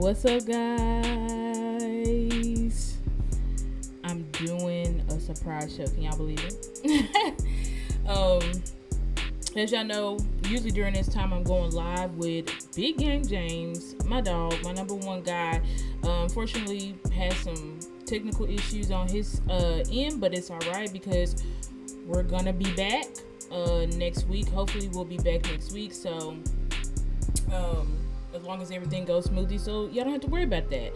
What's up, guys? I'm doing a surprise show. Can y'all believe it? As y'all know, usually during this time I'm going live with Big Game James, my dog, my number one guy. Unfortunately, has some technical issues on his end, but it's all right because we're gonna be back next week. Hopefully, we'll be back next week. So, as long as everything goes smoothly, so y'all don't have to worry about that.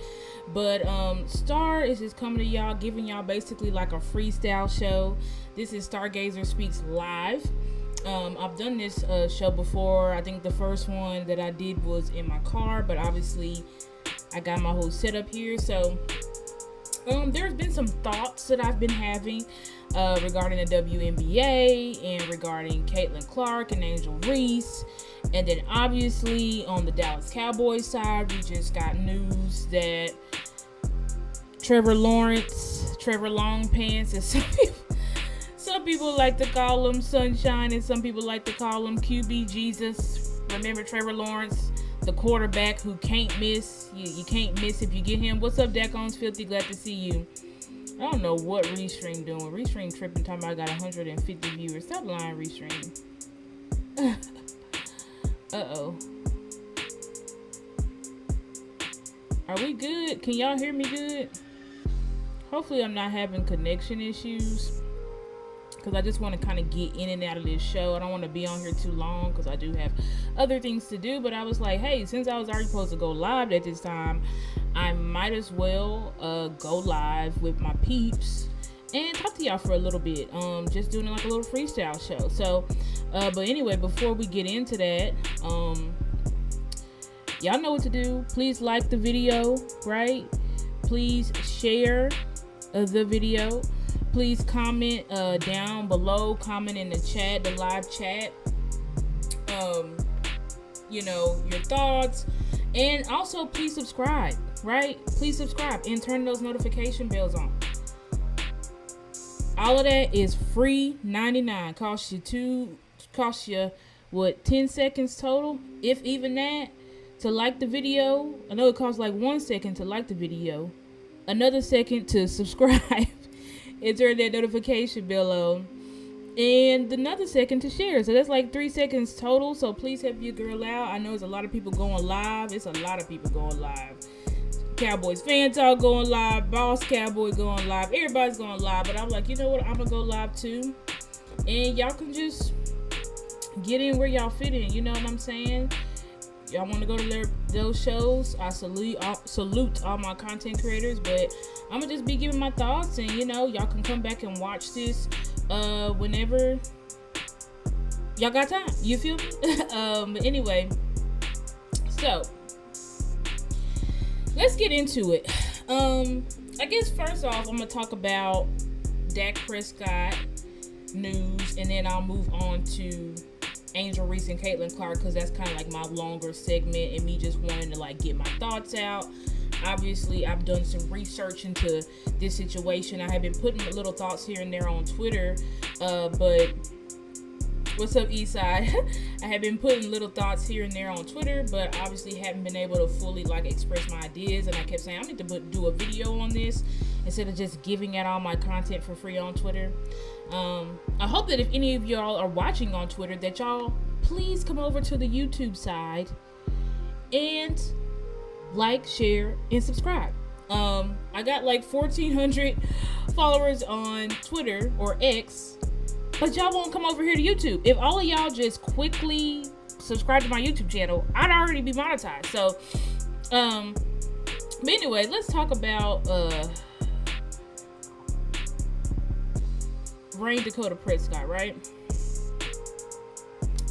But Star is just coming to y'all, giving y'all basically like a freestyle show. This is Stargazer Speaks Live. I've done this show before. I think the first one that I did was in my car, but obviously I got my whole setup here. So there's been some thoughts that I've been having regarding the WNBA and regarding Caitlin Clark and Angel Reese. And then obviously on the Dallas Cowboys side, we just got news that Trevor Longpants, as some people like to call him Sunshine, and some people like to call him QB Jesus. Remember Trevor Lawrence, the quarterback who can't miss. You can't miss if you get him. What's up, Dacon's Filthy? Glad to see you. I don't know what Restream doing. Restream tripping, talking about I got 150 viewers. Stop lying, Restream. Uh-oh. Are we good? Can y'all hear me good? Hopefully I'm not having connection issues, because I just want to kind of get in and out of this show. I don't want to be on here too long because I do have other things to do. But I was like, hey, since I was already supposed to go live at this time, I might as well go live with my peeps and talk to y'all for a little bit. Just doing like a little freestyle show. So, but anyway, before we get into that, y'all know what to do. Please like the video, right? Please share the video. Please comment down below. Comment in the chat, the live chat. Your thoughts. And also, please subscribe, right? Please subscribe and turn those notification bells on. All of that is free, 99. Costs you what, 10 seconds total, if even that, to like the video. I know it costs like 1 second to like the video, another second to subscribe and turn that notification bell on, and another second to share. So that's like 3 seconds total. So please help your girl out. I know there's a lot of people going live. It's a lot of people going live. Cowboys fan talk going live, Boss Cowboy going live, everybody's going live. But I'm like, you know what, I'm gonna go live too, and y'all can just get in where y'all fit in. You know what I'm saying? Y'all want to go to those shows, I salute all my content creators. But I'm gonna just be giving my thoughts, and y'all can come back and watch this whenever y'all got time. You feel me? But anyway, so let's get into it. I guess first off, I'm gonna talk about Dak Prescott news, and then I'll move on to Angel Reese and Caitlin Clark, because that's kind of like my longer segment and me just wanting to like get my thoughts out. Obviously, I've done some research into this situation. I have been putting little thoughts here and there on Twitter, but what's up, Eastside? I have been putting little thoughts here and there on Twitter, but obviously haven't been able to fully like express my ideas. And I kept saying I need to do a video on this instead of just giving out all my content for free on Twitter. I hope that if any of y'all are watching on Twitter, that y'all please come over to the YouTube side and like, share, and subscribe. I got like 1,400 followers on Twitter or X, but y'all won't come over here to YouTube. If all of y'all just quickly subscribe to my YouTube channel, I'd already be monetized. So, but anyway, let's talk about Rain Dakota Prescott, right?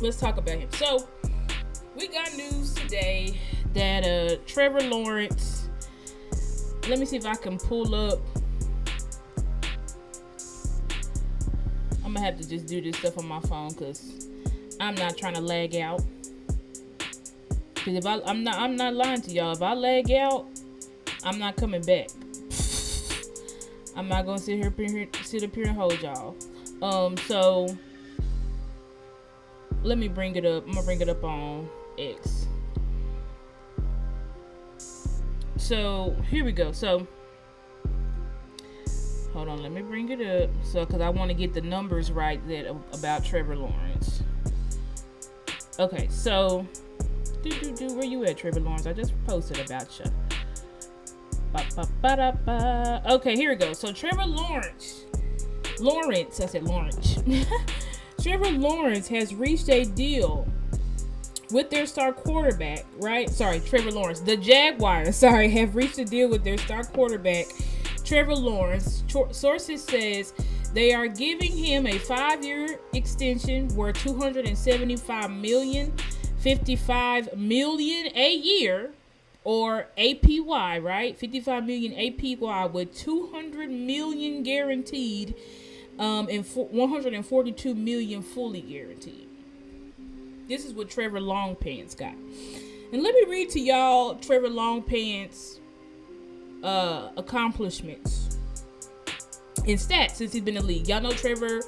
Let's talk about him. So, we got news today that Trevor Lawrence, let me see if I can pull up. I'm gonna have to just do this stuff on my phone because I'm not trying to lag out. Because if I'm not lying to y'all. If I lag out, I'm not coming back. I'm not gonna sit up here and hold y'all. So let me bring it up. I'm gonna bring it up on X. So here we go. So hold on, let me bring it up. So, because I want to get the numbers right about Trevor Lawrence. Okay, so where you at, Trevor Lawrence? I just posted about you. Okay, here we go. So Trevor Lawrence. I said Lawrence. Trevor Lawrence has reached a deal with their star quarterback, right? Sorry, Trevor Lawrence. The Jaguars, have reached a deal with their star quarterback, Trevor Lawrence. Sources says they are giving him a 5-year extension worth $275 million, $55 million a year, or APY, right? $55 million APY with $200 million guaranteed, and $142 million fully guaranteed. This is what Trevor Longpants got. And let me read to y'all Trevor Longpants' accomplishments and stats since he's been in the league. Y'all know Trevor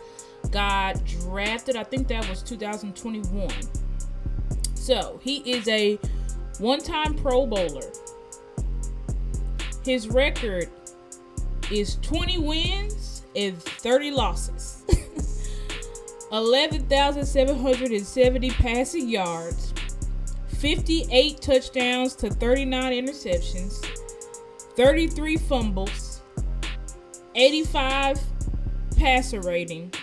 got drafted, I think that was 2021. So he is a one-time Pro Bowler. His record is 20 wins and 30 losses. 11,770 passing yards, 58 touchdowns to 39 interceptions, 33 fumbles, 85 passer rating,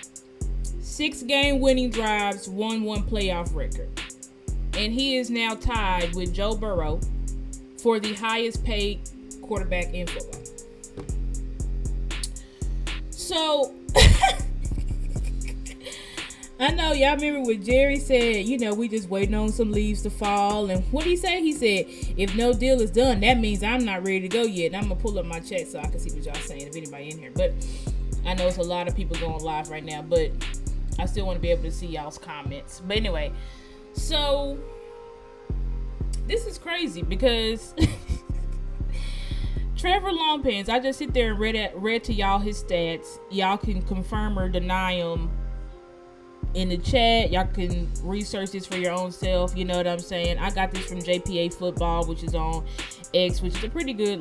6 game winning drives, 1 playoff record. And he is now tied with Joe Burrow for the highest paid quarterback in football. So I know y'all remember what Jerry said, we just waiting on some leaves to fall. And what he say? He said, if no deal is done, that means I'm not ready to go yet. And I'm going to pull up my chat so I can see what y'all saying, if anybody in here. But I know it's a lot of people going live right now, but I still want to be able to see y'all's comments. But anyway, so this is crazy because Trevor Longpants, I just sit there and read to y'all his stats. Y'all can confirm or deny them in the chat. Y'all can research this for your own self. You know what I'm saying? I got this from JPA Football, which is on X, which is a pretty good,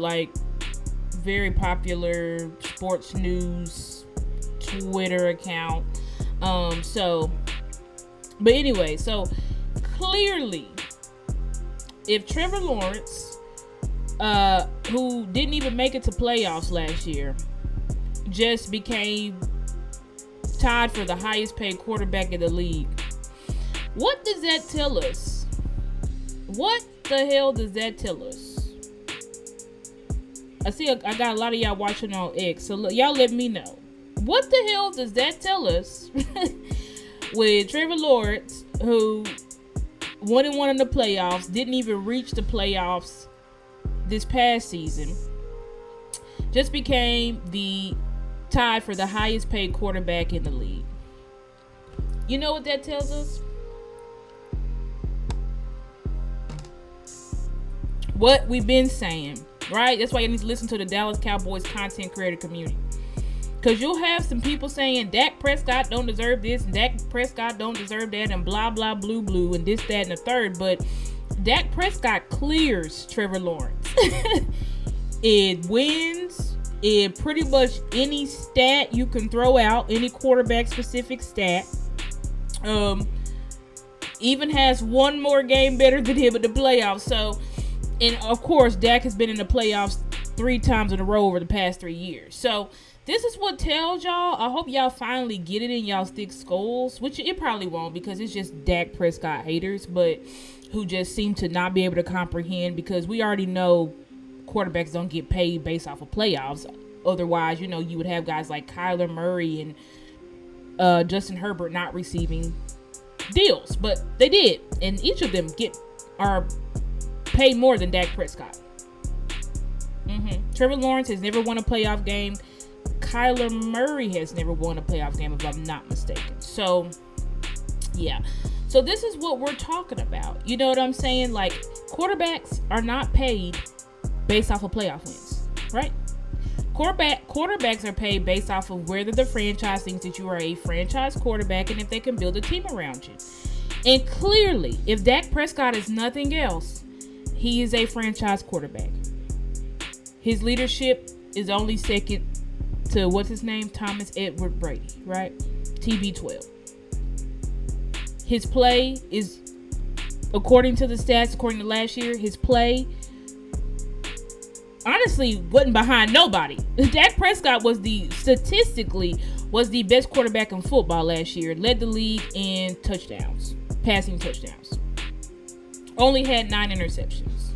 very popular sports news Twitter account. But anyway, so clearly, if Trevor Lawrence, who didn't even make it to playoffs last year, just became tied for the highest paid quarterback in the league, what does that tell us? What the hell does that tell us? I see I got a lot of y'all watching on X, so y'all let me know. What the hell does that tell us with Trevor Lawrence, who 1-1 in the playoffs, didn't even reach the playoffs this past season, just became the tied for the highest paid quarterback in the league? You know what that tells us? What we've been saying, right? That's why you need to listen to the Dallas Cowboys content creator community. Because you'll have some people saying Dak Prescott don't deserve this, and Dak Prescott don't deserve that, and blah, blah, blue, and this, that, and the third. But Dak Prescott clears Trevor Lawrence. It wins in pretty much any stat you can throw out, any quarterback-specific stat. Even has one more game better than him in the playoffs. So, and of course, Dak has been in the playoffs 3 times in a row over the past 3 years. So, this is what tells y'all. I hope y'all finally get it in y'all's thick skulls, which it probably won't because it's just Dak Prescott haters, but who just seem to not be able to comprehend, because we already know quarterbacks don't get paid based off of playoffs. Otherwise, you would have guys like Kyler Murray and Justin Herbert not receiving deals, but they did, and each of them are paid more than Dak Prescott. Trevor Lawrence has never won a playoff game. Kyler Murray has never won a playoff game, if I'm not mistaken. So, yeah. So this is what we're talking about. You know what I'm saying? Like, quarterbacks are not paid based off of playoff wins, right? Quarterbacks are paid based off of whether the franchise thinks that you are a franchise quarterback and if they can build a team around you. And clearly, if Dak Prescott is nothing else, he is a franchise quarterback. His leadership is only second to, what's his name? Thomas Edward Brady, right? TB12. His play is, according to the stats, according to last year, his play honestly wasn't behind nobody. Dak Prescott statistically was the best quarterback in football last year. Led the league in touchdowns, passing touchdowns. Only had 9 interceptions.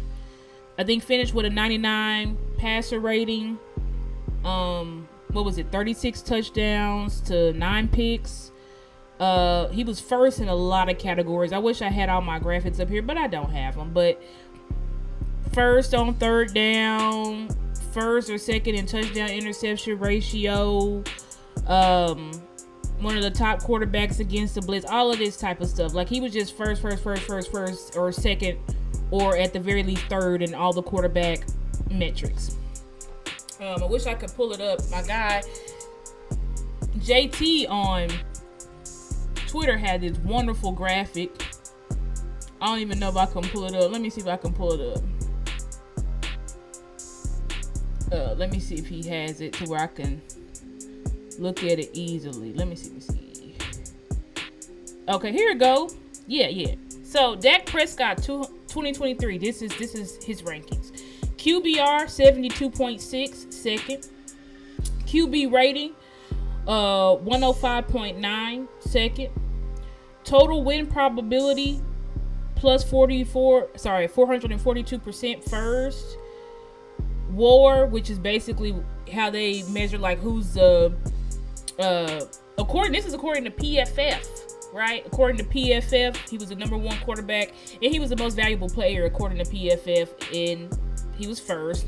I think finished with a 99 passer rating. 36 touchdowns to 9 picks. He was first in a lot of categories. I wish I had all my graphics up here, but I don't have them. But first on third down, first or second in touchdown interception ratio, one of the top quarterbacks against the blitz, all of this type of stuff. Like, he was just first, or second, or at the very least third in all the quarterback metrics. I wish I could pull it up. My guy JT on Twitter had this wonderful graphic. I don't even know if I can pull it up. Let me see if I can pull it up. Let me see if he has it to where I can look at it easily. Let me see. Okay, here we go. Yeah. So Dak Prescott 2023. This is his rankings. QBR 72.6, second. QB rating 105.9, second. Total win probability plus 442%, first. WAR, which is basically how they measure like who's the according to PFF, right? According to PFF, he was the number 1 quarterback, and he was the most valuable player according to PFF, and he was first.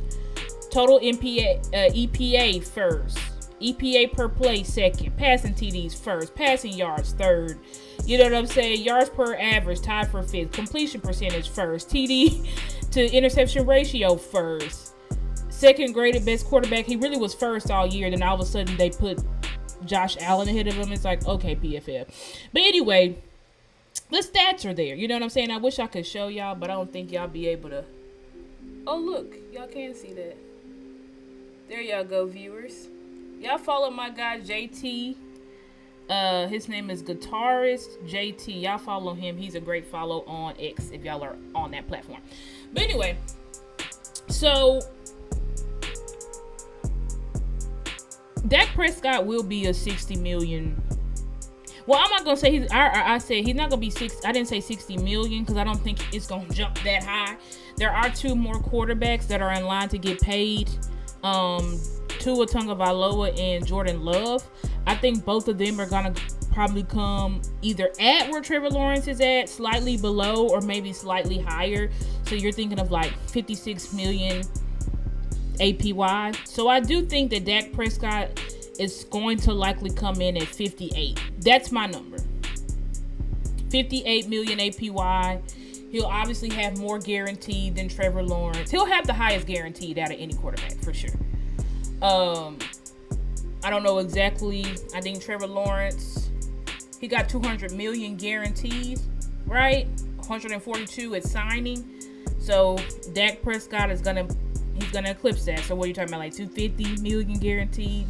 Total EPA first. EPA per play second. Passing TDs first. Passing yards third. You know what I'm saying? Yards per average tied for fifth. Completion percentage first. TD to interception ratio first. Second graded best quarterback. He really was first all year. Then all of a sudden they put Josh Allen ahead of him. It's like, okay, PFF. But anyway, the stats are there. You know what I'm saying? I wish I could show y'all, but I don't think y'all be able to. Oh, look. Y'all can see that. There y'all go, viewers. Y'all follow my guy, JT. His name is Guitarist JT. Y'all follow him. He's a great follow on X if y'all are on that platform. But anyway, so Dak Prescott will be a 60 million. Well, I'm not gonna say I said he's not gonna be 60. I didn't say 60 million because I don't think it's gonna jump that high. There are 2 more quarterbacks that are in line to get paid. Tua Tagovailoa and Jordan Love. I think both of them are gonna probably come either at where Trevor Lawrence is at, slightly below, or maybe slightly higher. So you're thinking of like 56 million APY. So I do think that Dak Prescott is going to likely come in at 58. That's my number. 58 million APY. He'll obviously have more guaranteed than Trevor Lawrence. He'll have the highest guaranteed out of any quarterback for sure. I don't know exactly. I think Trevor Lawrence, he got 200 million guaranteed, right? 142 at signing. So Dak Prescott he's gonna eclipse that. So what are you talking about? Like 250 million guaranteed?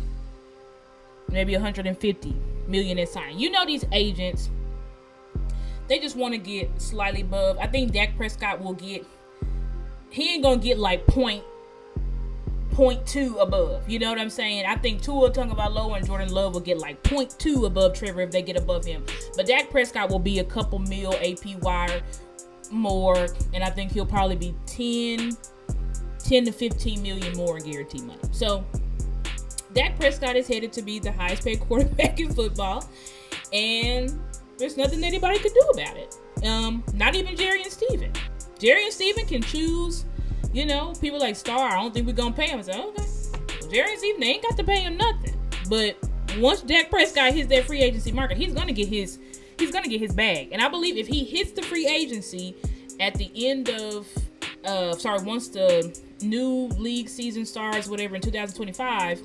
Maybe 150 million at signing. You know, these agents, they just want to get slightly above. I think Dak Prescott he ain't gonna get like 0.2 above. You know what I'm saying? I think Tua Tagovailoa and Jordan Love will get like 0.2 above Trevor if they get above him. But Dak Prescott will be a couple mil APY more, and I think he'll probably be 10 to 15 million more in guaranteed money. So Dak Prescott is headed to be the highest paid quarterback in football, and there's nothing anybody could do about it. Not even Jerry and Steven. Jerry and Steven can choose. You know, people like Star, I don't think we're going to pay him. I said, okay. Well, Jerry and Steven, they ain't got to pay him nothing. But once Dak Prescott hits that free agency market, he's going to get his bag. And I believe if he hits the free agency at the end of, once the new league season starts, whatever, in 2025,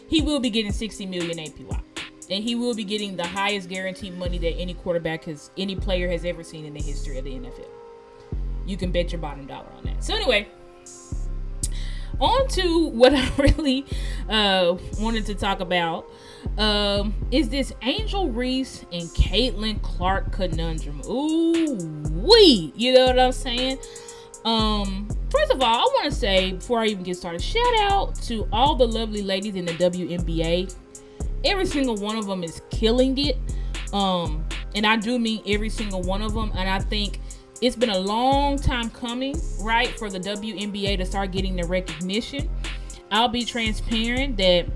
he will be getting 60 million APY. And he will be getting the highest guaranteed money that any player has ever seen in the history of the NFL. You can bet your bottom dollar on that. So anyway, On to what I really wanted to talk about is this Angel Reese and Caitlin Clark conundrum. Ooh wee, you know what I'm saying? First of all, I want to say, before I even get started, shout out to all the lovely ladies in the WNBA. Every single one of them is killing it. And I do mean every single one of them. And I think it's been a long time coming, right, for the WNBA to start getting the recognition. I'll be transparent that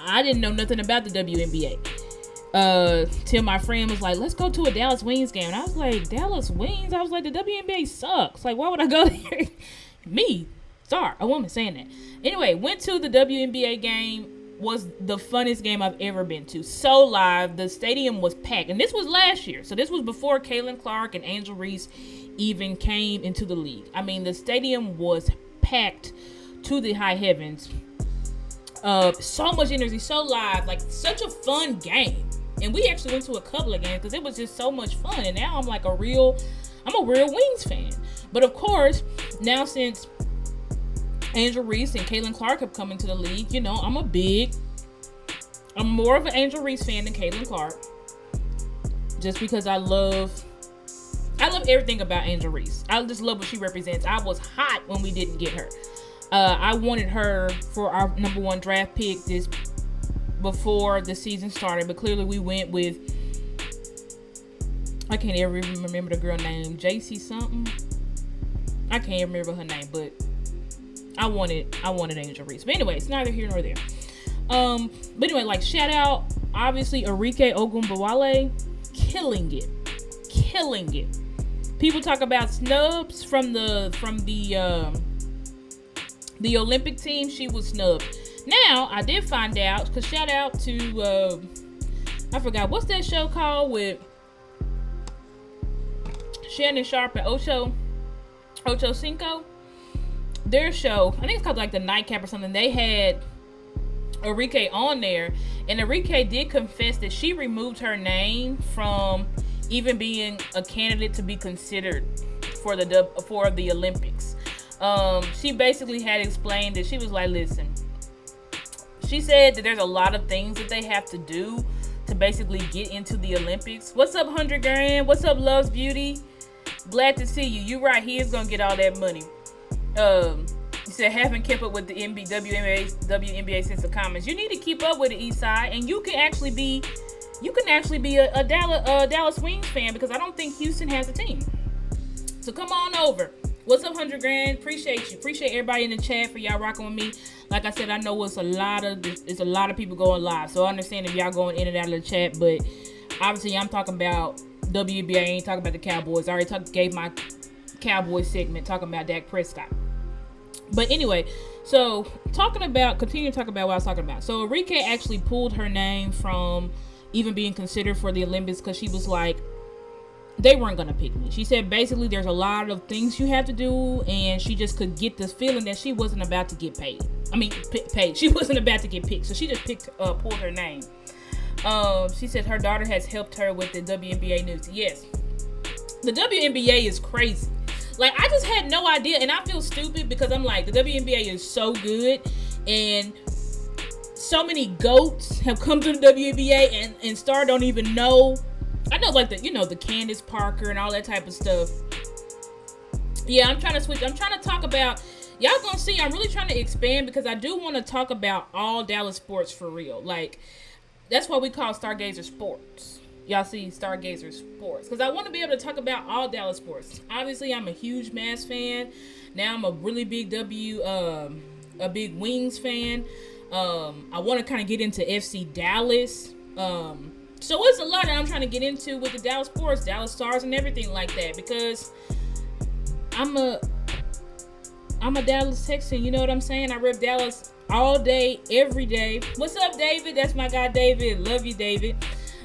I didn't know nothing about the WNBA. Till my friend was like, let's go to a Dallas Wings game. And I was like, Dallas Wings? I was like, the WNBA sucks. Like, why would I go there? Me, a woman saying that. Anyway, went to the WNBA game. Was the funnest game I've ever been to. So live. The stadium was packed. And this was last year. So this was before Caitlin Clark and Angel Reese even came into the league. I mean, the stadium was packed to the high heavens. So much energy, so live. Like, such a fun game. And we actually went to a couple of games because it was just so much fun. And now I'm a real Wings fan. But of course, now since Angel Reese and Caitlin Clark have come into the league, you know, I'm more of an Angel Reese fan than Caitlin Clark. Just because I love everything about Angel Reese. I just love what she represents. I was hot when we didn't get her. I wanted her for our number 1 draft pick before the season started, but clearly we went with, I can't ever even remember the girl name, JC something. I can't even remember her name, but I wanted Angel Reese. But anyway, it's neither here nor there. But anyway, like, shout out, obviously, Arike Ogunbowale, killing it. People talk about snubs from the Olympic team. She was snubbed. Now, I did find out, because shout out to, I forgot, what's that show called with Shannon Sharp and Ocho Cinco? Their show, I think it's called like the Nightcap or something. They had Arike on there, and Arike did confess that she removed her name from even being a candidate to be considered for the Olympics. She basically had explained that she was like, listen, she said that there's a lot of things that they have to do to basically get into the Olympics. What's up, 100 grand? What's up, Love's Beauty? Glad to see you. You right, he is gonna get all that money. He said, haven't kept up with the WNBA since the comments. You need to keep up with the East Side, and you can actually be a Dallas Wings fan, because I don't think Houston has a team. So come on over. What's up, 100 grand? Appreciate you. Appreciate everybody in the chat for y'all rocking with me. Like I said, I know it's a lot of people going live, so I understand if y'all going in and out of the chat, but obviously I'm talking about WNBA. I ain't talking about the Cowboys. I already gave my Cowboys segment talking about Dak Prescott. But anyway, so continue to talk about what I was talking about. So Arike actually pulled her name from even being considered for the Olympics because she was like, they weren't going to pick me. She said basically there's a lot of things you have to do, and she just could get this feeling that she wasn't about to get paid. Paid. She wasn't about to get picked. So she just pulled her name. She said her daughter has helped her with the WNBA news. Yes. The WNBA is crazy. Like, I just had no idea, and I feel stupid because I'm like, the WNBA is so good, and so many GOATs have come to the WNBA, and Star don't even know. I know, like, the Candace Parker and all that type of stuff. Yeah, I'm trying to switch. I'm trying to talk about, y'all gonna see, I'm really trying to expand because I do want to talk about all Dallas sports for real. Like, that's what we call StarGazerSports. Y'all see StarGazerSports. Because I want to be able to talk about all Dallas sports. Obviously, I'm a huge Mavs fan. Now I'm a really big a big Wings fan. I want to kind of get into FC Dallas. So it's a lot that I'm trying to get into with the Dallas sports, Dallas Stars, and everything like that. Because I'm a Dallas Texan. You know what I'm saying? I rep Dallas all day, every day. What's up, David? That's my guy, David. Love you, David.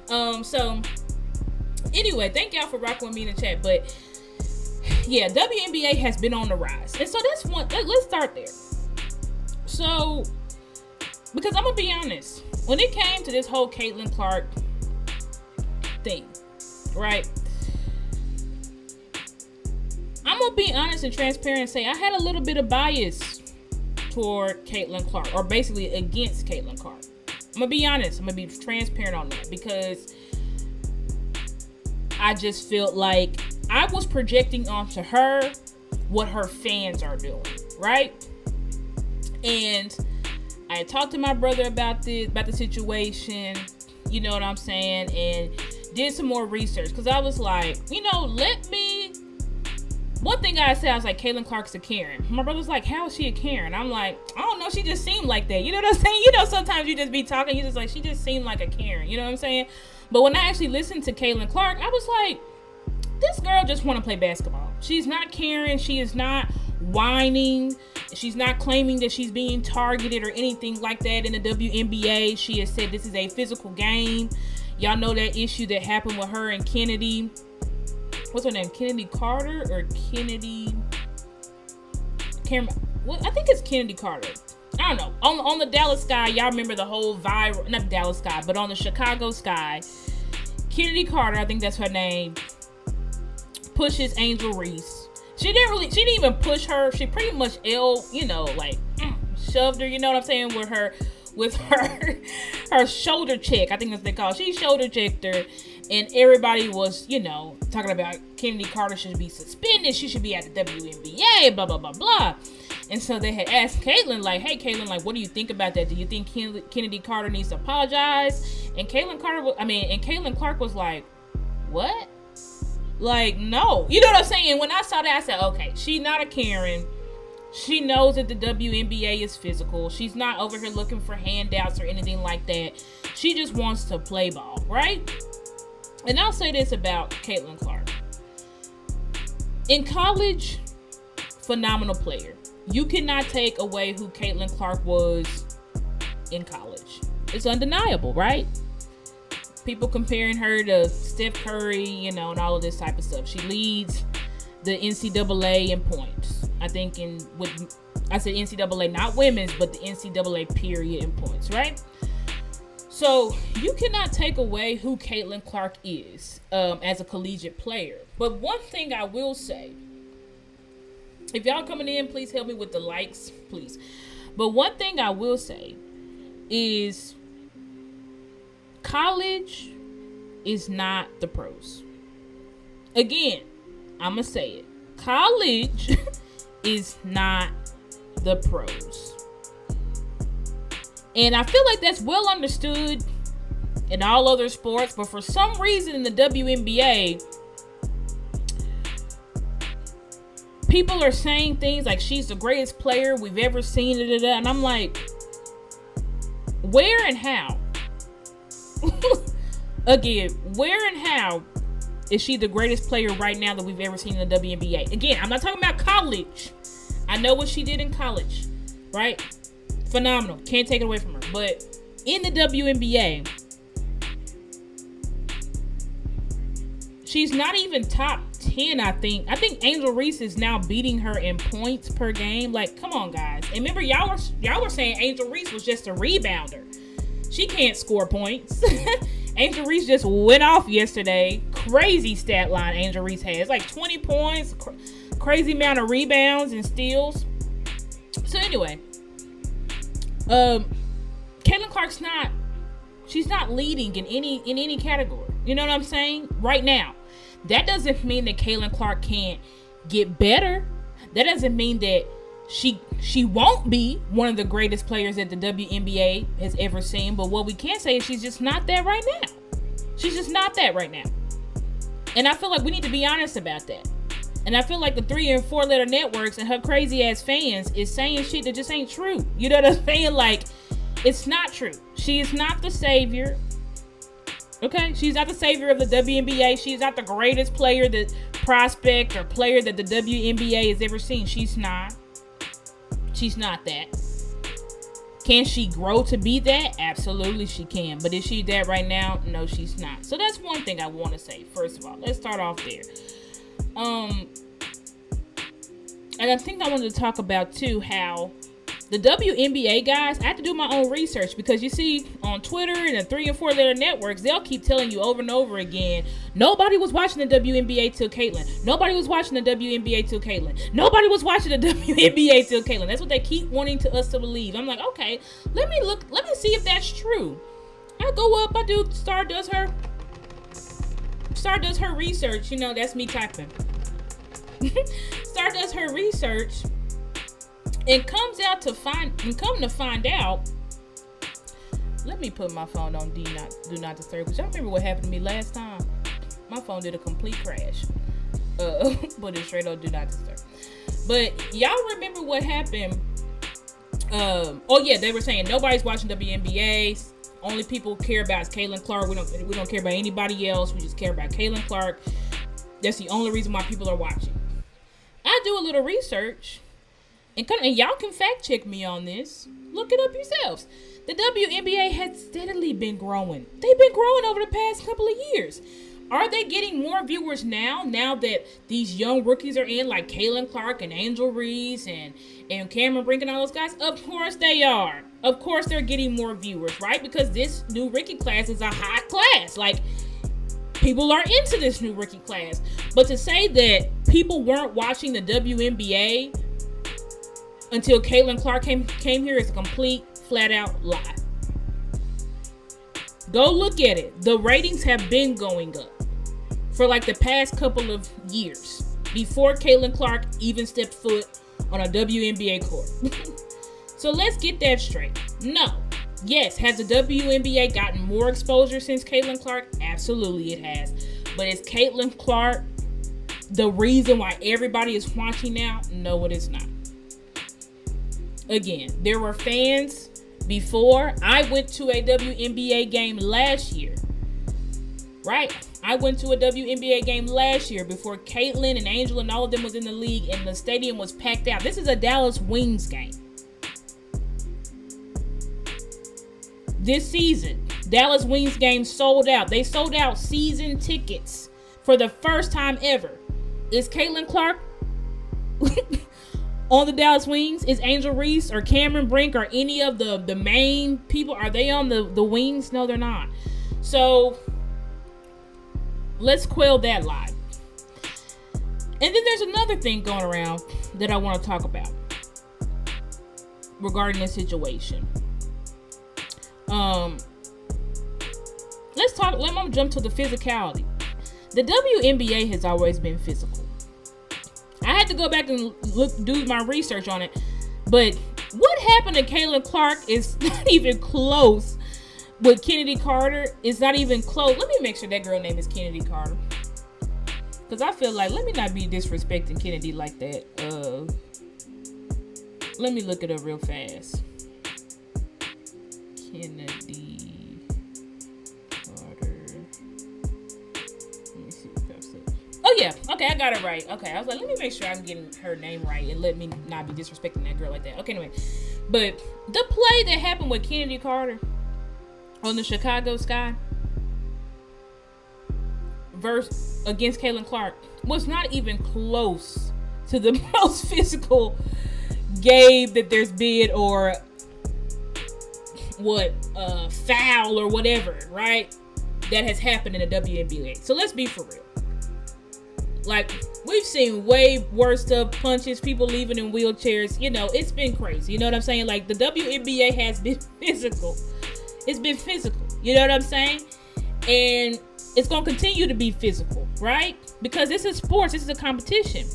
So anyway, thank y'all for rocking with me in the chat. But yeah, WNBA has been on the rise, and so that's one. Let's start there. So, because I'm gonna be honest, when it came to this whole Caitlin Clark thing, right? I'm gonna be honest and transparent and say I had a little bit of bias toward Caitlin Clark, or basically against Caitlin Clark. I'm going to be honest. I'm going to be transparent on that, because I just felt like I was projecting onto her what her fans are doing, right? And I had talked to my brother about the situation, you know what I'm saying, and did some more research, because I was like, one thing I said, I was like, Caitlin Clark's a Karen. My brother was like, how is she a Karen? I'm like, I don't know, she just seemed like that. You know what I'm saying? Sometimes you just be talking, you just like, she just seemed like a Karen. You know what I'm saying? But when I actually listened to Caitlin Clark, I was like, this girl just want to play basketball. She's not Karen. She is not whining. She's not claiming that she's being targeted or anything like that in the WNBA. She has said this is a physical game. Y'all know that issue that happened with her and Kennedy. What's her name? Kennedy Carter or Kennedy? I think it's Kennedy Carter. I don't know. On the Dallas Sky, y'all remember the whole viral, not Dallas Sky, but on the Chicago Sky, Kennedy Carter, I think that's her name, pushes Angel Reese. She didn't even push her. She pretty much shoved her, you know what I'm saying, with her shoulder check. I think that's what they call it. She shoulder checked her, and everybody was, talking about Kennedy Carter should be suspended. She should be at the WNBA, blah, blah, blah, blah. And so they had asked Caitlin, like, hey, Caitlin, like, what do you think about that? Do you think Kennedy Carter needs to apologize? And Caitlin Clark was like, what? Like, no. You know what I'm saying? When I saw that, I said, okay, she's not a Karen. She knows that the WNBA is physical. She's not over here looking for handouts or anything like that. She just wants to play ball, right? And I'll say this about Caitlin Clark. In college, phenomenal player. You cannot take away who Caitlin Clark was in college. It's undeniable, right? People comparing her to Steph Curry, and all of this type of stuff. She leads the NCAA in points. I think I said NCAA, not women's, but the NCAA period in points, right? So you cannot take away who Caitlin Clark is as a collegiate player. But one thing I will say, if y'all coming in, please help me with the likes, please. But one thing I will say is college is not the pros. Again, I'm going to say it. College is not the pros. And I feel like that's well understood in all other sports, but for some reason in the WNBA, people are saying things like she's the greatest player we've ever seen, and I'm like, where and how? Again, where and how is she the greatest player right now that we've ever seen in the WNBA? Again, I'm not talking about college. I know what she did in college, right? Phenomenal. Can't take it away from her. But in the WNBA, she's not even top 10, I think. I think Angel Reese is now beating her in points per game. Like, come on, guys. And remember, y'all were saying Angel Reese was just a rebounder. She can't score points. Angel Reese just went off yesterday. Crazy stat line Angel Reese has. Like 20 points, crazy amount of rebounds and steals. So anyway, Caitlin Clark's she's not leading in any category. You know what I'm saying? Right now. That doesn't mean that Caitlin Clark can't get better. That doesn't mean that she won't be one of the greatest players that the WNBA has ever seen. But what we can say is she's just not that right now. She's just not that right now. And I feel like we need to be honest about that. And I feel like the 3 and 4 letter networks and her crazy ass fans is saying shit that just ain't true. You know what I'm saying? Like, it's not true. She is not the savior. Okay? She's not the savior of the WNBA. She's not the greatest player, the prospect or player that the WNBA has ever seen. She's not. She's not that. Can she grow to be that? Absolutely she can. But is she that right now? No, she's not. So that's one thing I want to say. First of all, let's start off there. And I think I wanted to talk about too how The WNBA guys, I have to do my own research because you see on Twitter and the 3 and 4 letter networks, they'll keep telling you over and over again, nobody was watching the WNBA till Caitlyn. Nobody was watching the WNBA till Caitlyn. Nobody was watching the WNBA till Caitlyn. That's what they keep wanting us to believe. I'm like, okay, let me see if that's true. I go up, I do, Star does her research. You know, that's me typing. Star does her research. And come to find out, let me put my phone on do not disturb, because y'all remember what happened to me last time? My phone did a complete crash. Put it straight on do not disturb. But y'all remember what happened? They were saying nobody's watching WNBA. Only people care about is Caitlin Clark. We don't care about anybody else. We just care about Caitlin Clark. That's the only reason why people are watching. I do a little research. And y'all can fact check me on this. Look it up yourselves. The WNBA has steadily been growing. They've been growing over the past couple of years. Are they getting more viewers now that these young rookies are in, like Caitlin Clark and Angel Reese and Cameron Brink and all those guys? Of course they are. Of course they're getting more viewers, right? Because this new rookie class is a hot class. Like, people are into this new rookie class. But to say that people weren't watching the WNBA until Caitlin Clark came here is a complete, flat-out lie. Go look at it. The ratings have been going up for like the past couple of years before Caitlin Clark even stepped foot on a WNBA court. So let's get that straight. No. Yes, has the WNBA gotten more exposure since Caitlin Clark? Absolutely it has. But is Caitlin Clark the reason why everybody is watching now? No, it is not. Again, there were fans before. I went to a WNBA game last year. Right? I went to a WNBA game last year before Caitlin and Angel and all of them was in the league and the stadium was packed out. This is a Dallas Wings game. This season, Dallas Wings game sold out. They sold out season tickets for the first time ever. Is Caitlin Clark on the Dallas Wings? Is Angel Reese or Cameron Brink or any of the main people, are they on the Wings? No, they're not. So let's quell that lie. And then there's another thing going around that I want to talk about regarding this situation. Let me jump to the physicality. The WNBA has always been physical. I had to go back and do my research on it. But what happened to Caitlin Clark is not even close with Kennedy Carter. It's not even close. Let me make sure that girl name is Kennedy Carter. Because I feel like, let me not be disrespecting Kennedy like that. Let me look it up real fast. Kennedy Carter. Let me see what that says. Oh yeah, okay, I got it right. Okay, I was like, let me make sure I'm getting her name right and let me not be disrespecting that girl like that. Okay, anyway, but the play that happened with Kennedy Carter on the Chicago Sky against Caitlin Clark was not even close to the most physical game that there's been, or foul or whatever, right? That has happened in the WNBA. So let's be for real. Like, we've seen way worse stuff, punches, people leaving in wheelchairs. You know, it's been crazy. You know what I'm saying? Like, the WNBA has been physical. It's been physical. You know what I'm saying? And it's going to continue to be physical, right? Because this is sports. This is a competition.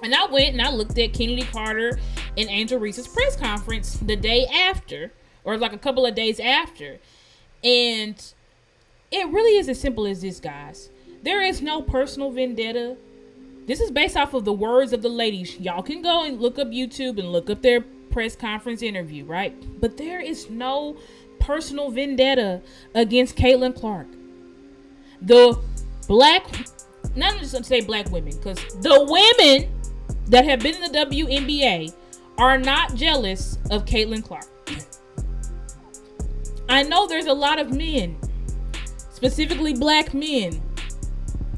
And I went and I looked at Kennedy Carter and Angel Reese's press conference the day after, or like a couple of days after. And it really is as simple as this, guys. There is no personal vendetta. This is based off of the words of the ladies. Y'all can go and look up YouTube and look up their press conference interview, right? But there is no personal vendetta against Caitlin Clark. The black, not just to say black women, because the women that have been in the WNBA are not jealous of Caitlin Clark. I know there's a lot of men, specifically black men.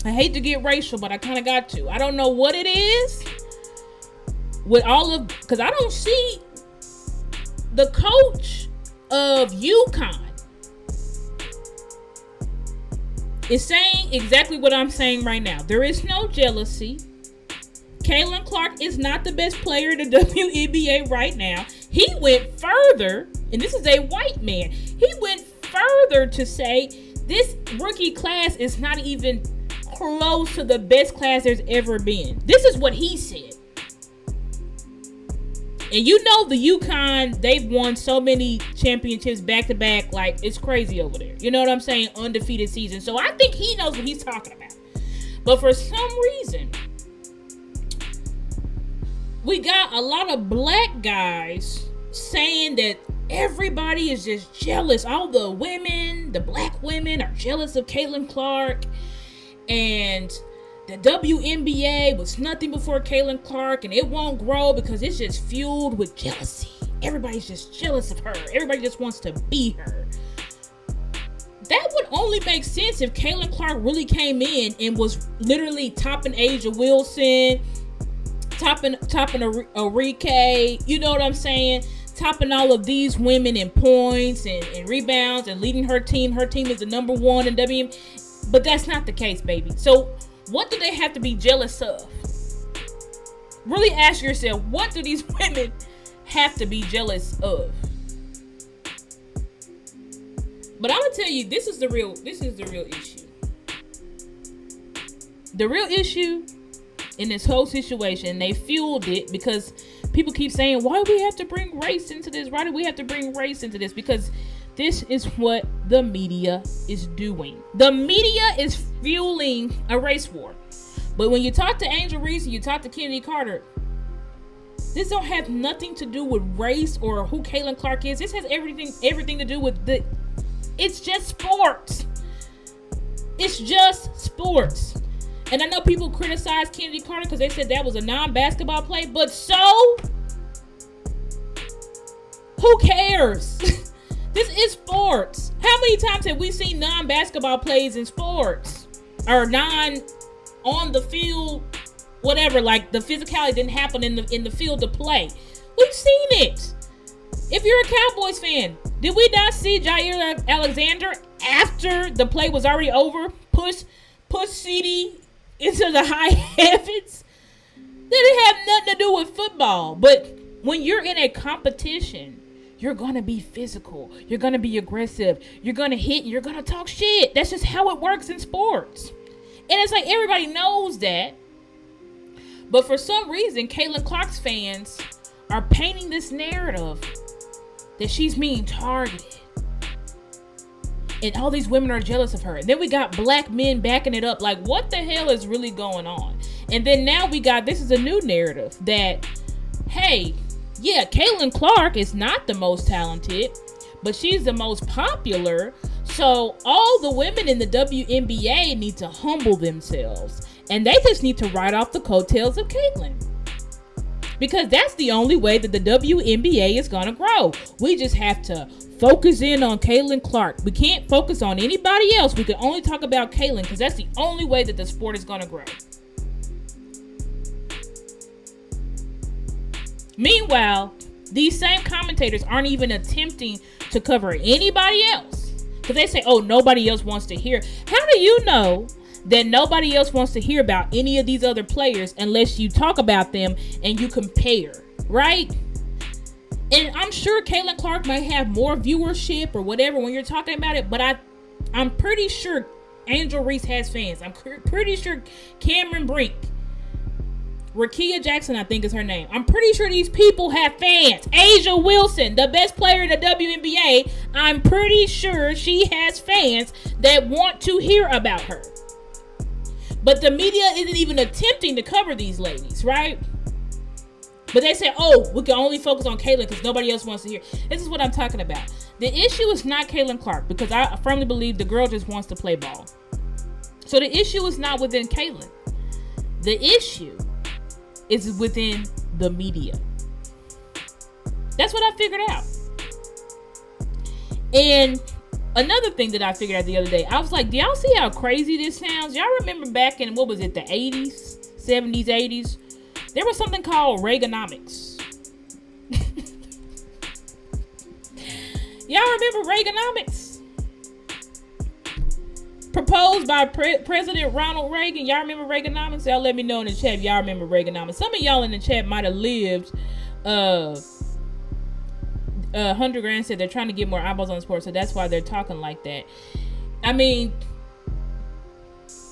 I hate to get racial, but I kind of got to. I don't know what it is with all of, because I don't see the coach of UConn is saying exactly what I'm saying right now. There is no jealousy. Caitlin Clark is not the best player in the WNBA right now. He went further, and this is a white man. He went further to say this rookie class is not even close to the best class there's ever been. This is what he said. And you know the UConn, they've won so many championships back to back, like it's crazy over there. You know what I'm saying? Undefeated season. So I think he knows what he's talking about. But for some reason, we got a lot of black guys saying that everybody is just jealous. All the women, the black women are jealous of Caitlin Clark. And the WNBA was nothing before Caitlin Clark, and it won't grow because it's just fueled with jealousy. Everybody's just jealous of her. Everybody just wants to be her. That would only make sense if Caitlin Clark really came in and was literally topping Asia Wilson, topping Arike, you know what I'm saying? Topping all of these women in points and rebounds and leading her team. Her team is the number one in WNBA. But that's not the case, baby. So what do they have to be jealous of? Really ask yourself, what do these women have to be jealous of? But I'm gonna tell you, this is the real issue. The real issue in this whole situation, they fueled it because people keep saying, why do we have to bring race into this? Why do we have to bring race into this? Because this is what the media is doing. The media is fueling a race war. But when you talk to Angel Reese and you talk to Kennedy Carter, this don't have nothing to do with race or who Caitlin Clark is. This has everything to do with it's just sports. It's just sports. And I know people criticize Kennedy Carter because they said that was a non-basketball play, but so who cares? This is sports. How many times have we seen non-basketball plays in sports? Or on the field, whatever, like the physicality didn't happen in the field to play. We've seen it. If you're a Cowboys fan, did we not see Jair Alexander after the play was already over push CD into the high heavens? That didn't have nothing to do with football. But when you're in a competition, you're going to be physical. You're going to be aggressive. You're going to hit. You're going to talk shit. That's just how it works in sports. And it's like everybody knows that. But for some reason, Caitlin Clark's fans are painting this narrative that she's being targeted. And all these women are jealous of her. And then we got black men backing it up. Like, what the hell is really going on? And then now this is a new narrative that, hey, yeah, Caitlin Clark is not the most talented, but she's the most popular. So all the women in the WNBA need to humble themselves. And they just need to ride off the coattails of Caitlin. Because that's the only way that the WNBA is going to grow. We just have to focus in on Caitlin Clark. We can't focus on anybody else. We can only talk about Caitlin because that's the only way that the sport is going to grow. Meanwhile, these same commentators aren't even attempting to cover anybody else. Because they say, oh, nobody else wants to hear. How do you know that nobody else wants to hear about any of these other players unless you talk about them and you compare, right? And I'm sure Caitlin Clark might have more viewership or whatever when you're talking about it, but I'm pretty sure Angel Reese has fans. I'm pretty sure Cameron Brink, Rakia Jackson, I think is her name. I'm pretty sure these people have fans. Asia Wilson, the best player in the WNBA, I'm pretty sure she has fans that want to hear about her. But the media isn't even attempting to cover these ladies, right? But they say, oh, we can only focus on Caitlin because nobody else wants to hear. This is what I'm talking about. The issue is not Caitlin Clark because I firmly believe the girl just wants to play ball. So the issue is not within Caitlin. The issue is within the media. That's what I figured out. And another thing that I figured out the other day, I was like, do y'all see how crazy this sounds? Y'all remember back in, what was it, the 80s, 70s, 80s? There was something called Reaganomics. Y'all remember Reaganomics? Proposed by President Ronald Reagan. Y'all remember Reaganomics? Y'all let me know in the chat if y'all remember Reaganomics. Some of y'all in the chat might have lived. 100 Grand said they're trying to get more eyeballs on sports, so that's why they're talking like that. I mean,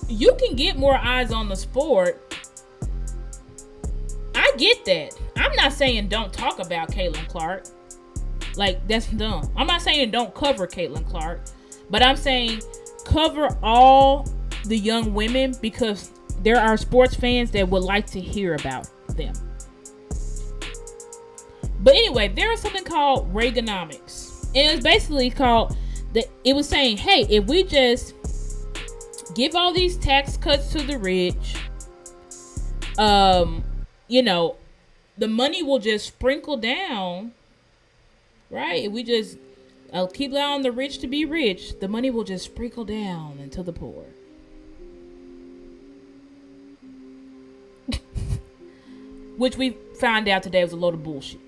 you can get more eyes on the sport. I get that. I'm not saying don't talk about Caitlin Clark. Like, that's dumb. I'm not saying don't cover Caitlin Clark, but I'm saying cover all the young women, because there are sports fans that would like to hear about them. But anyway, there is something called Reaganomics. And it's basically called, it was saying, hey, if we just give all these tax cuts to the rich, you know, the money will just sprinkle down, right? If we just keep allowing the rich to be rich, the money will just sprinkle down into the poor. Which we found out today was a load of bullshit.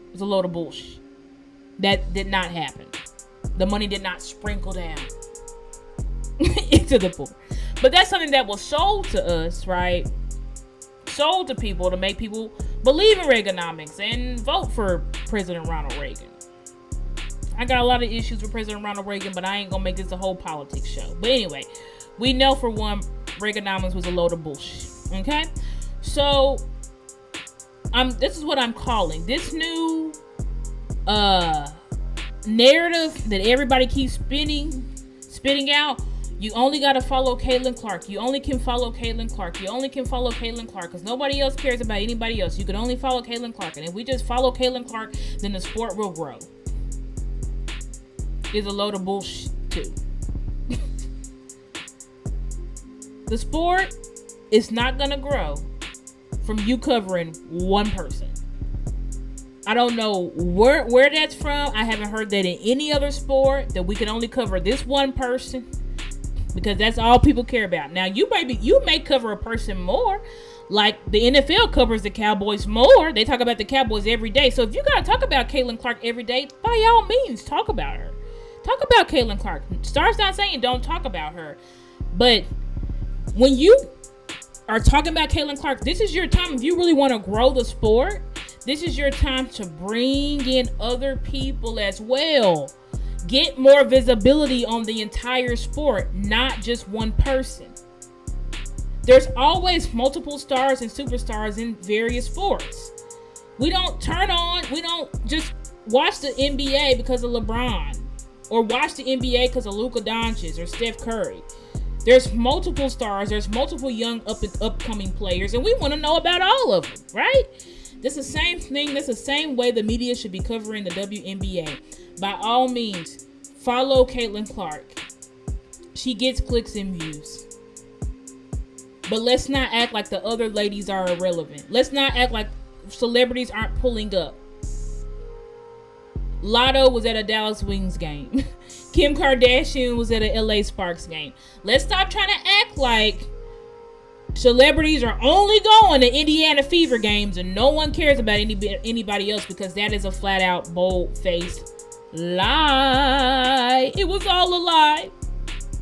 It was a load of bullshit. That did not happen. The money did not sprinkle down into the poor. But that's something that was sold to us, right? Sold to people to make people believe in Reaganomics and vote for President Ronald Reagan. I got a lot of issues with President Ronald Reagan, but I ain't gonna make this a whole politics show. But anyway, we know for one, Reaganomics was a load of bullshit. Okay? So, this is what I'm calling this new narrative that everybody keeps spitting out. You only got to follow Caitlin Clark. You only can follow Caitlin Clark. You only can follow Caitlin Clark because nobody else cares about anybody else. You can only follow Caitlin Clark. And if we just follow Caitlin Clark, then the sport will grow. It's a load of bullshit, too. The sport is not going to grow from you covering one person. I don't know where that's from. I haven't heard that in any other sport, that we can only cover this one person, because that's all people care about. Now, you may cover a person more, like the NFL covers the Cowboys more. They talk about the Cowboys every day. So if you got to talk about Caitlin Clark every day, by all means, talk about her. Talk about Caitlin Clark. Star's not saying don't talk about her. But when you are talking about Caitlin Clark, this is your time. If you really want to grow the sport, this is your time to bring in other people as well. Get more visibility on the entire sport, not just one person. There's always multiple stars and superstars in various sports. We don't just watch the NBA because of LeBron, or watch the NBA because of Luka Doncic or Steph Curry. There's multiple stars, there's multiple young upcoming players, and we want to know about all of them, right? That's the same thing. That's the same way the media should be covering the WNBA. By all means, follow Caitlin Clark. She gets clicks and views. But let's not act like the other ladies are irrelevant. Let's not act like celebrities aren't pulling up. Lotto was at a Dallas Wings game. Kim Kardashian was at a LA Sparks game. Let's stop trying to act like celebrities are only going to Indiana Fever games and no one cares about anybody else, because that is a flat out bold-faced lie. It was all a lie.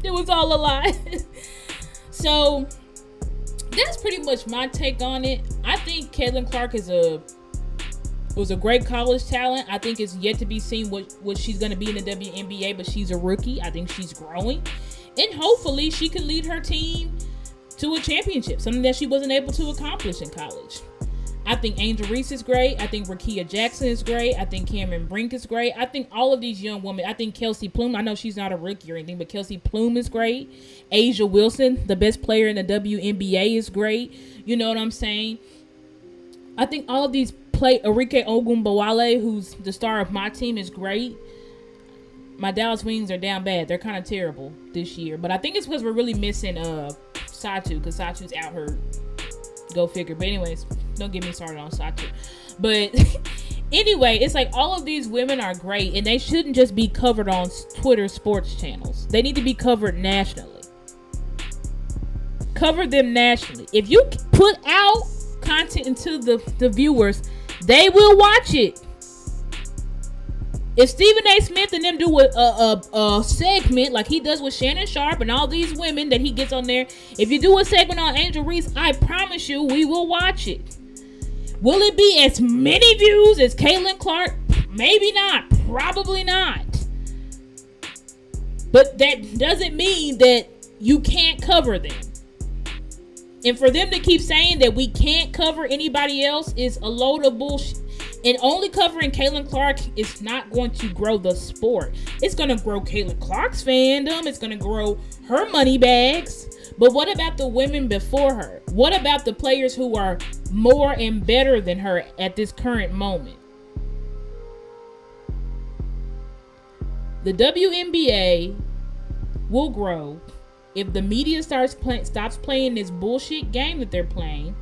It was all a lie. So that's pretty much my take on it. I think Caitlin Clark was a great college talent. I think it's yet to be seen what she's going to be in the WNBA, but she's a rookie. I think she's growing, and hopefully she can lead her team to a championship, something that she wasn't able to accomplish in college. I think Angel Reese is great. I think Rakia Jackson is great. I think Cameron Brink is great. I think all of these young women. I think Kelsey Plum, I know she's not a rookie or anything, but Kelsey Plum is great. Asia Wilson, the best player in the WNBA, is great. You know what I'm saying? I think all of these Arike Ogunbowale, who's the star of my team, is great. My Dallas Wings are down bad. They're kind of terrible this year. But I think it's because we're really missing Satu, because Satu's out hurt. Go figure. But anyways, don't get me started on Satu. But anyway, it's like all of these women are great, and they shouldn't just be covered on Twitter sports channels. They need to be covered nationally. Cover them nationally. If you put out content into the viewers, they will watch it. If Stephen A. Smith and them do a segment like he does with Shannon Sharp and all these women that he gets on there, if you do a segment on Angel Reese, I promise you we will watch it. Will it be as many views as Caitlin Clark? Maybe not. Probably not. But that doesn't mean that you can't cover them. And for them to keep saying that we can't cover anybody else is a load of bullshit. And only covering Caitlin Clark is not going to grow the sport. It's going to grow Caitlin Clark's fandom. It's going to grow her money bags. But what about the women before her? What about the players who are more and better than her at this current moment? The WNBA will grow if the media stops playing this bullshit game that they're playing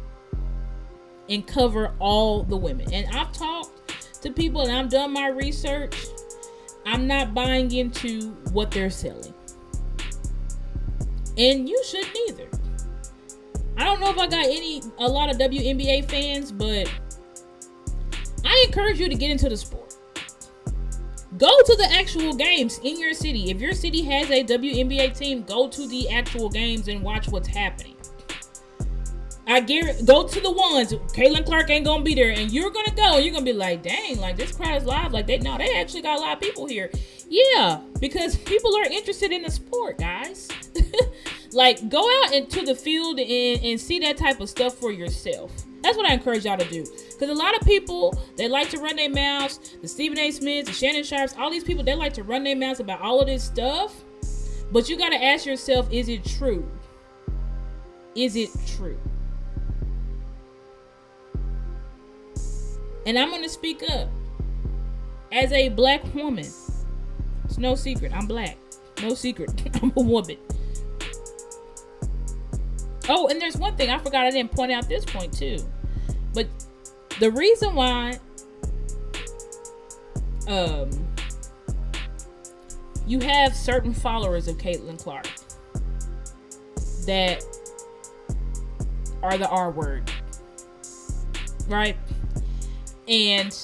and cover all the women. And I've talked to people and I've done my research. I'm not buying into what they're selling. And you shouldn't either. I don't know if I got a lot of WNBA fans, but I encourage you to get into the sport. Go to the actual games in your city. If your city has a WNBA team, go to the actual games and watch what's happening. I guarantee, go to the ones. Caitlin Clark ain't gonna be there, and you're gonna go. You're gonna be like, dang, like this crowd is live. Like they actually got a lot of people here. Yeah, because people are interested in the sport, guys. Like, go out into the field and see that type of stuff for yourself. That's what I encourage y'all to do. Because a lot of people, they like to run their mouths. The Stephen A. Smiths, the Shannon Sharps, all these people, they like to run their mouths about all of this stuff. But you got to ask yourself, is it true? Is it true? And I'm going to speak up. As a black woman, it's no secret, I'm black. No secret, I'm a woman. Oh, and there's one thing I forgot I didn't point out this point too. But the reason why you have certain followers of Caitlin Clark that are the R word, right? And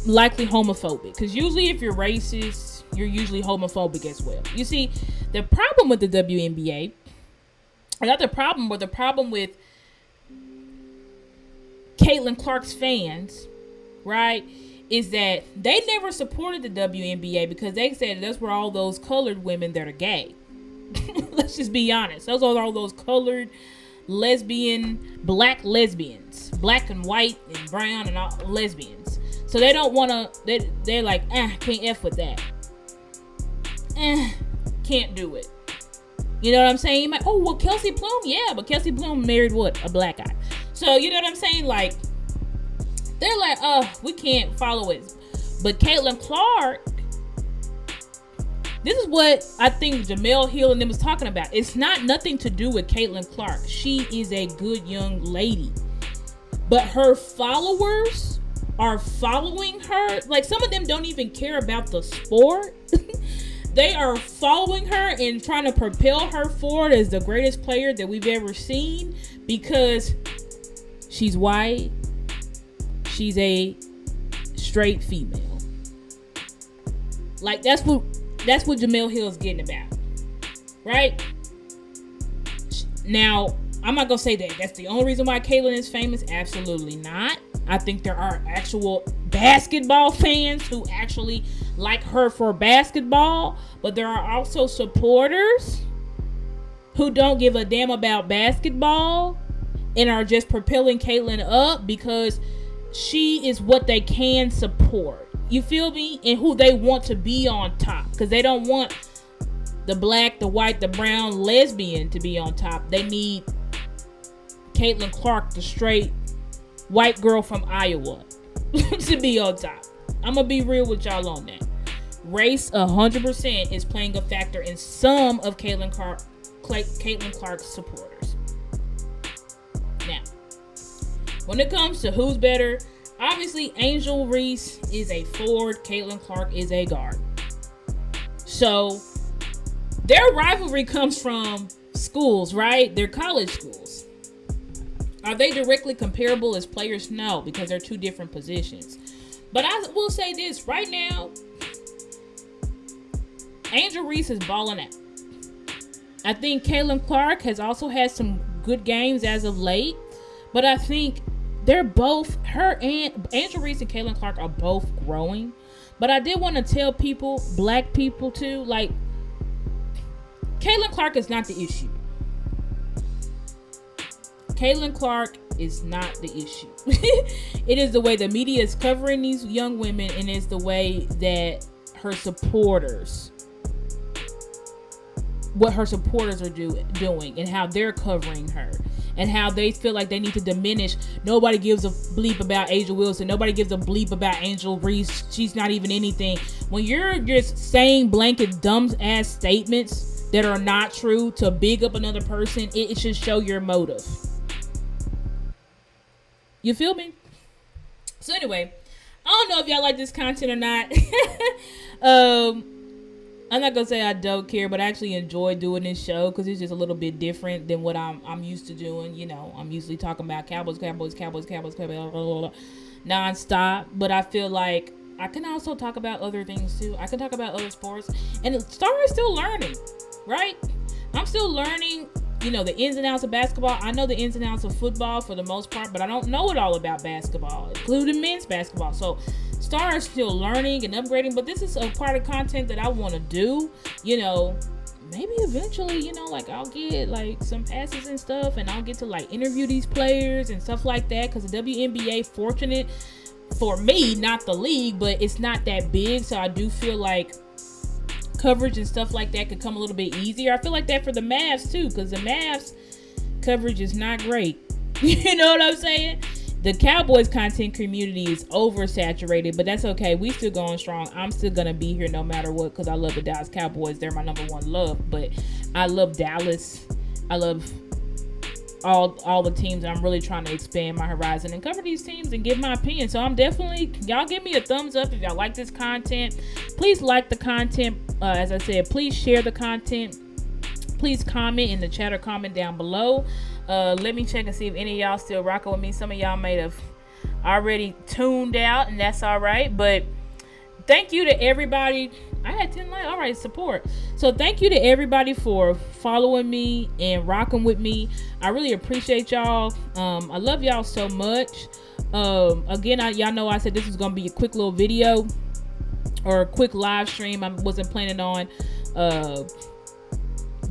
likely homophobic, because usually if you're racist, you're usually homophobic as well. You see, the problem with the WNBA, not the problem, but the problem with Caitlin Clark's fans, right, is that they never supported the WNBA because they said those were all those colored women that are gay. Let's just be honest. Those are all those colored black lesbians, black and white and brown and all lesbians. So they don't want to, they're like, can't F with that. Can't do it. You know what I'm saying? You might, oh, well, Kelsey Plum, yeah, but Kelsey Plum married what? A black guy. So, you know what I'm saying? Like, they're like, we can't follow it. But Caitlin Clark, this is what I think Jamel Hill and them was talking about. It's not nothing to do with Caitlin Clark. She is a good young lady. But her followers are following her. Like, some of them don't even care about the sport. They are following her and trying to propel her forward as the greatest player that we've ever seen because she's white. She's a straight female. Like, that's what Jamel Hill is getting about. Right? Now, I'm not going to say that that's the only reason why Caitlin is famous. Absolutely not. I think there are actual basketball fans who actually like her for basketball, but there are also supporters who don't give a damn about basketball and are just propelling Caitlin up because she is what they can support. You feel me? And who they want to be on top, because they don't want the black, the white, the brown lesbian to be on top. They need Caitlin Clark, the straight white girl from Iowa, to be on top. I'm gonna be real with y'all on that. Race 100% is playing a factor in some of Caitlin Clark's supporters. Now, when it comes to who's better, obviously Angel Reese is a forward, Caitlin Clark is a guard. So their rivalry comes from schools, right? They're college schools. Are they directly comparable as players? No, because they're two different positions. But I will say this right now, Angel Reese is balling out. I think Caitlin Clark has also had some good games as of late, but I think they're both, her and Angel Reese and Caitlin Clark are both growing. But I did want to tell people, black people too, like, Caitlin Clark is not the issue. Caitlin Clark is not the issue. It is the way the media is covering these young women, and it's the way that her supporters, what her supporters are doing and how they're covering her and how they feel like they need to diminish. Nobody gives a bleep about Angel Wilson. Nobody gives a bleep about Angel Reese. She's not even anything. When you're just saying blanket dumb ass statements that are not true to big up another person, it should show your motive. You feel me? So anyway, I don't know if y'all like this content or not. I'm not gonna say I don't care, but I actually enjoy doing this show because it's just a little bit different than what I'm used to doing. You know, I'm usually talking about Cowboys, nonstop. But I feel like I can also talk about other things too. I can talk about other sports, and Star is still learning, right? I'm still learning. You know, the ins and outs of basketball. I know the ins and outs of football for the most part, but I don't know it all about basketball, including men's basketball. So Star is still learning and upgrading, but this is a part of content that I want to do. You know, maybe eventually, you know, like I'll get like some passes and stuff, and I'll get to like interview these players and stuff like that, because the WNBA, fortunate for me, not the league, but it's not that big, so I do feel like coverage and stuff like that could come a little bit easier. I feel like that for the Mavs too, because the Mavs coverage is not great. You know what I'm saying? The Cowboys content community is oversaturated, but that's okay. We still going strong. I'm still gonna be here no matter what, because I love the Dallas Cowboys. They're my number one love. But I love Dallas. I love all the teams. I'm really trying to expand my horizon and cover these teams and give my opinion. So I'm definitely, y'all give me a thumbs up if y'all like this content. Please like the content. As I said, please share the content. Please comment in the chat or comment down below. Let me check and see if any of y'all still rocking with me. Some of y'all may have already tuned out, and that's all right. But thank you to everybody. I had 10 likes. All right, support. So thank you to everybody for following me and rocking with me. I really appreciate y'all. I love y'all so much. Again, y'all know I said this was going to be a quick little video or a quick live stream. I wasn't planning on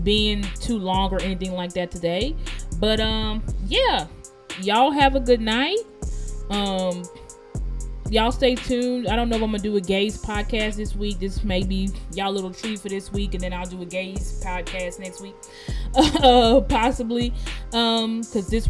being too long or anything like that today. But yeah, y'all have a good night. Y'all stay tuned. I don't know if I'm gonna do a gays podcast this week. This may be y'all little treat for this week, and then I'll do a gays podcast next week, possibly. Because this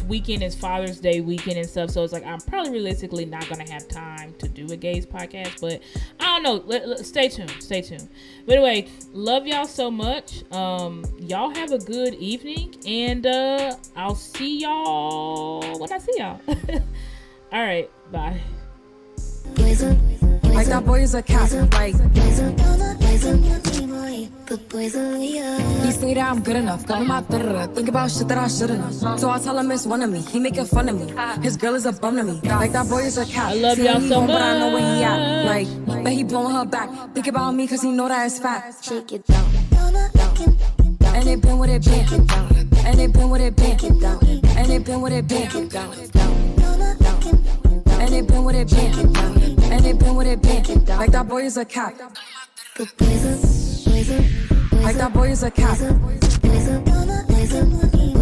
weekend is Father's Day weekend and stuff. So it's like I'm probably realistically not gonna have time to do a gays podcast. But I don't know. Stay tuned. Stay tuned. But anyway, love y'all so much. Y'all have a good evening, and I'll see y'all when I see y'all. All right, bye. Like that boy is a cat, like he say that I'm good enough, got my think about shit that I shouldn't have. So I tell him it's one of me, he making fun of me. His girl is a bum to me. Like that boy is a cat. I love y'all so much. But I know where he at. Like, but he blowing her back. Think about me cause he know that it's fat. Shake it down. And it been what it been. And it been what it been. And it been what it been. And it been what it been. And it been what it been. Like that boy is a cat. Like that boy is a cat.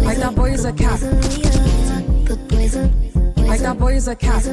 Like that boy is a cat. Like that boy is a cat.